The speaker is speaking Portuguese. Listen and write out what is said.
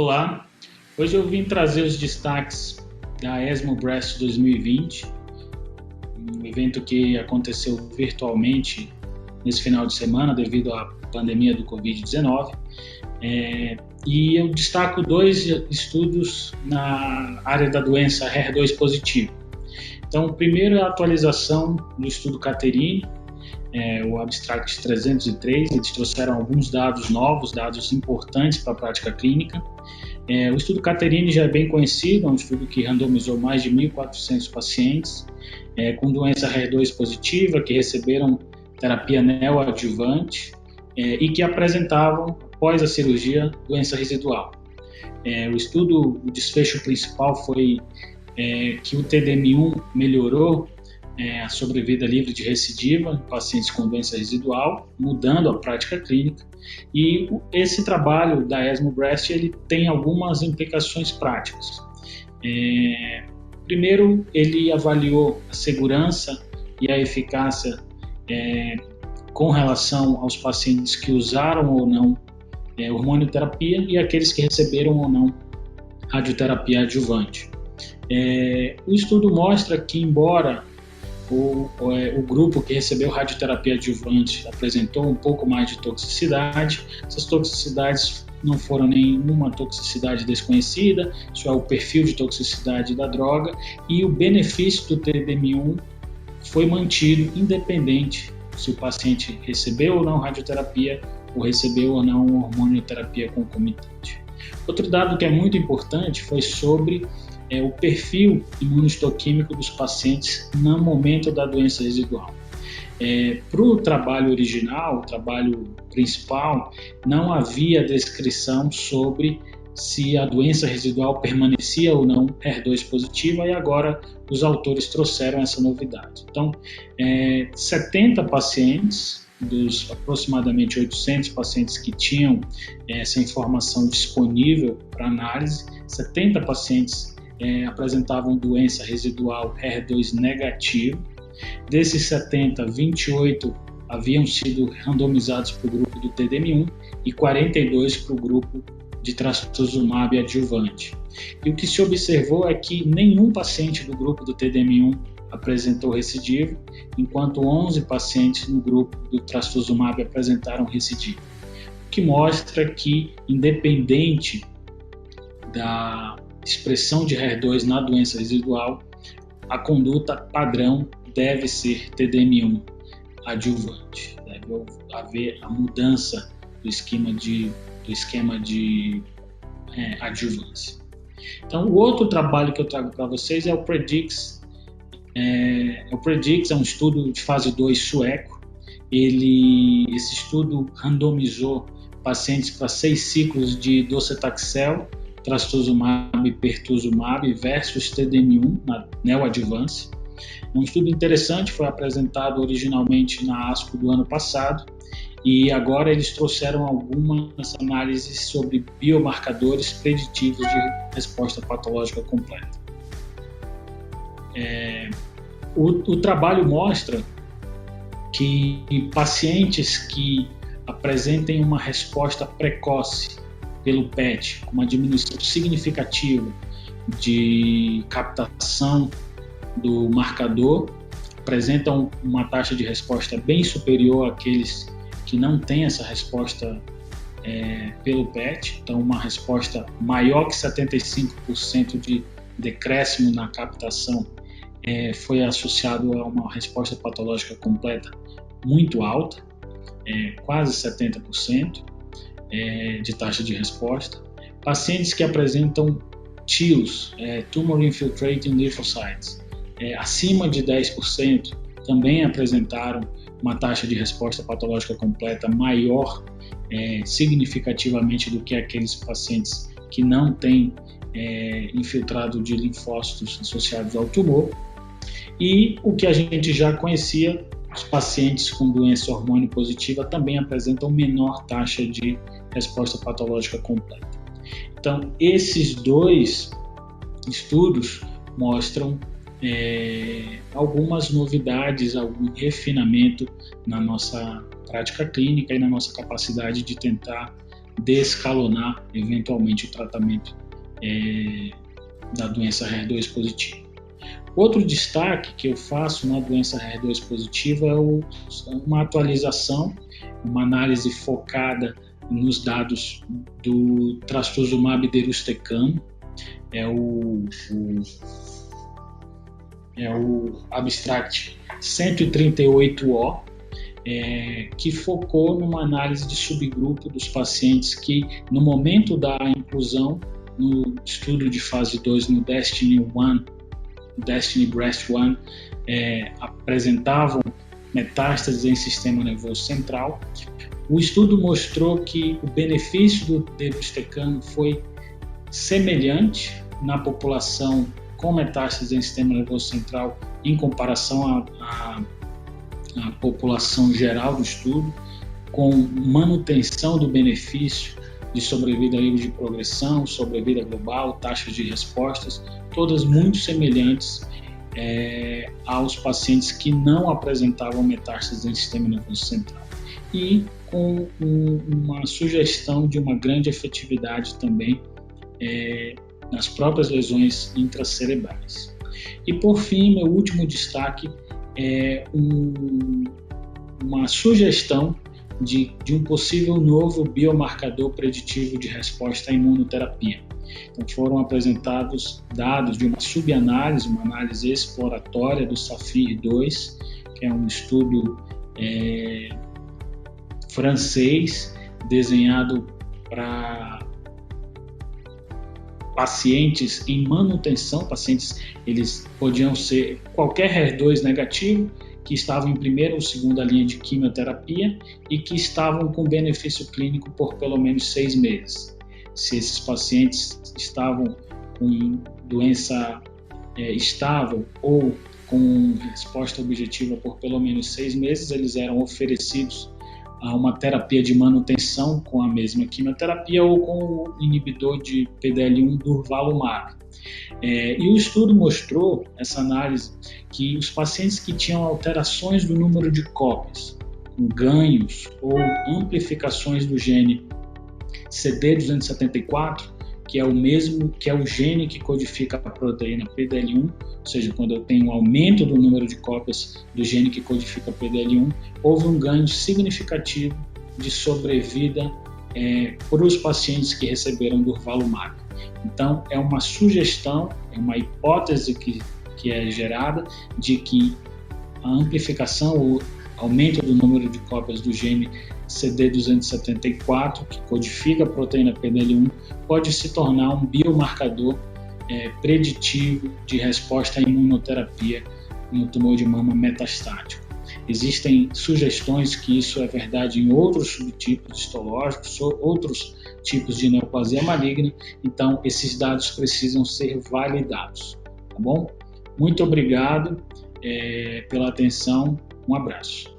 Olá, hoje eu vim trazer os destaques da ESMO Breast 2020, um evento que aconteceu virtualmente nesse final de semana devido à pandemia do Covid-19, e eu destaco dois estudos na área da doença HER2 positiva. Então, o primeiro é a atualização do estudo Caterine, o Abstract 303, eles trouxeram alguns dados novos, dados importantes para a prática clínica. O estudo Caterine já é bem conhecido, é um estudo que randomizou mais de 1.400 pacientes com doença HER2 positiva, que receberam terapia neoadjuvante e que apresentavam, após a cirurgia, doença residual. O desfecho principal foi que o TDM1 melhorou a sobrevida livre de recidiva em pacientes com doença residual, mudando a prática clínica. E esse trabalho da ESMO Breast ele tem algumas implicações práticas. Primeiro, ele avaliou a segurança e a eficácia com relação aos pacientes que usaram ou não hormonioterapia e aqueles que receberam ou não radioterapia adjuvante. O estudo mostra que, embora o grupo que recebeu radioterapia adjuvante apresentou um pouco mais de toxicidade, essas toxicidades não foram nenhuma toxicidade desconhecida, isso é o perfil de toxicidade da droga, e o benefício do TDM1 foi mantido independente se o paciente recebeu ou não radioterapia ou recebeu ou não hormonioterapia concomitante. Outro dado que é muito importante foi sobre o perfil imunistoquímico dos pacientes no momento da doença residual. Para o trabalho original, o trabalho principal, não havia descrição sobre se a doença residual permanecia ou não HER2 positiva, e agora os autores trouxeram essa novidade. Então, 70 pacientes, dos aproximadamente 800 pacientes que tinham essa informação disponível para análise, 70 pacientes apresentavam doença residual HER2 negativo. Desses 70, 28 haviam sido randomizados para o grupo do TDM1 e 42 para o grupo de trastuzumab adjuvante. E o que se observou é que nenhum paciente do grupo do TDM1 apresentou recidivo, enquanto 11 pacientes no grupo do trastuzumab apresentaram recidivo, o que mostra que, independente da expressão de HER2 na doença residual, a conduta padrão deve ser TDM1 adjuvante. Deve haver a mudança do esquema de adjuvância. Então, o outro trabalho que eu trago para vocês é o PREDICS. O PREDICS é um estudo de fase 2 sueco. Esse estudo randomizou pacientes para 6 ciclos de docetaxel, trastuzumab e pertuzumab versus TDM1 na neoadjuvância. É um estudo interessante, foi apresentado originalmente na ASCO do ano passado e agora eles trouxeram algumas análises sobre biomarcadores preditivos de resposta patológica completa. O trabalho mostra que pacientes que apresentem uma resposta precoce pelo PET, com uma diminuição significativa de captação do marcador, apresentam uma taxa de resposta bem superior àqueles que não têm essa resposta pelo PET, então uma resposta maior que 75% de decréscimo na captação foi associado a uma resposta patológica completa muito alta, quase 70%. De taxa de resposta. Pacientes que apresentam TILs, Tumor Infiltrating Lymphocytes, acima de 10%, também apresentaram uma taxa de resposta patológica completa maior significativamente do que aqueles pacientes que não têm infiltrado de linfócitos associados ao tumor. E o que a gente já conhecia, os pacientes com doença hormônio positiva também apresentam menor taxa de resposta patológica completa. Então, esses dois estudos mostram algumas novidades, algum refinamento na nossa prática clínica e na nossa capacidade de tentar descalonar eventualmente o tratamento da doença HER2 positiva. Outro destaque que eu faço na doença HER2 positiva é uma atualização, uma análise focada nos dados do trastuzumab deruxtecan, é o abstract 138O, que focou numa análise de subgrupo dos pacientes que, no momento da inclusão no estudo de fase 2 no DESTINY-Breast1, apresentavam metástases em sistema nervoso central. O estudo mostrou que o benefício do deruxtecan foi semelhante na população com metástases em sistema nervoso central em comparação à população geral do estudo, com manutenção do benefício de sobrevida livre de progressão, sobrevida global, taxas de respostas, todas muito semelhantes aos pacientes que não apresentavam metástases em sistema nervoso central. E com uma sugestão de uma grande efetividade também nas próprias lesões intracerebrais. E por fim, meu último destaque é uma sugestão de um possível novo biomarcador preditivo de resposta à imunoterapia. Então, foram apresentados dados de uma subanálise, uma análise exploratória do SAPHIR-2, que é um estudo francês desenhado para pacientes em manutenção. Pacientes, eles podiam ser qualquer HER2 negativo, que estavam em primeira ou segunda linha de quimioterapia e que estavam com benefício clínico por pelo menos 6 meses. Se esses pacientes estavam com doença estável ou com resposta objetiva por pelo menos 6 meses, eles eram oferecidos a uma terapia de manutenção com a mesma quimioterapia ou com o inibidor de PDL1 durvalumab. E o estudo mostrou, essa análise, que os pacientes que tinham alterações do número de cópias, ganhos ou amplificações do gene CD274, que é o gene que codifica a proteína PDL1, ou seja, quando eu tenho um aumento do número de cópias do gene que codifica PDL1, houve um ganho significativo de sobrevida para os pacientes que receberam durvalumab. Então, é uma sugestão, é uma hipótese que é gerada de que a amplificação ou aumento do número de cópias do gene CD274, que codifica a proteína PDL1, pode se tornar um biomarcador preditivo de resposta à imunoterapia no tumor de mama metastático. Existem sugestões que isso é verdade em outros subtipos histológicos, outros tipos de neoplasia maligna, então esses dados precisam ser validados, tá bom? Muito obrigado pela atenção, um abraço.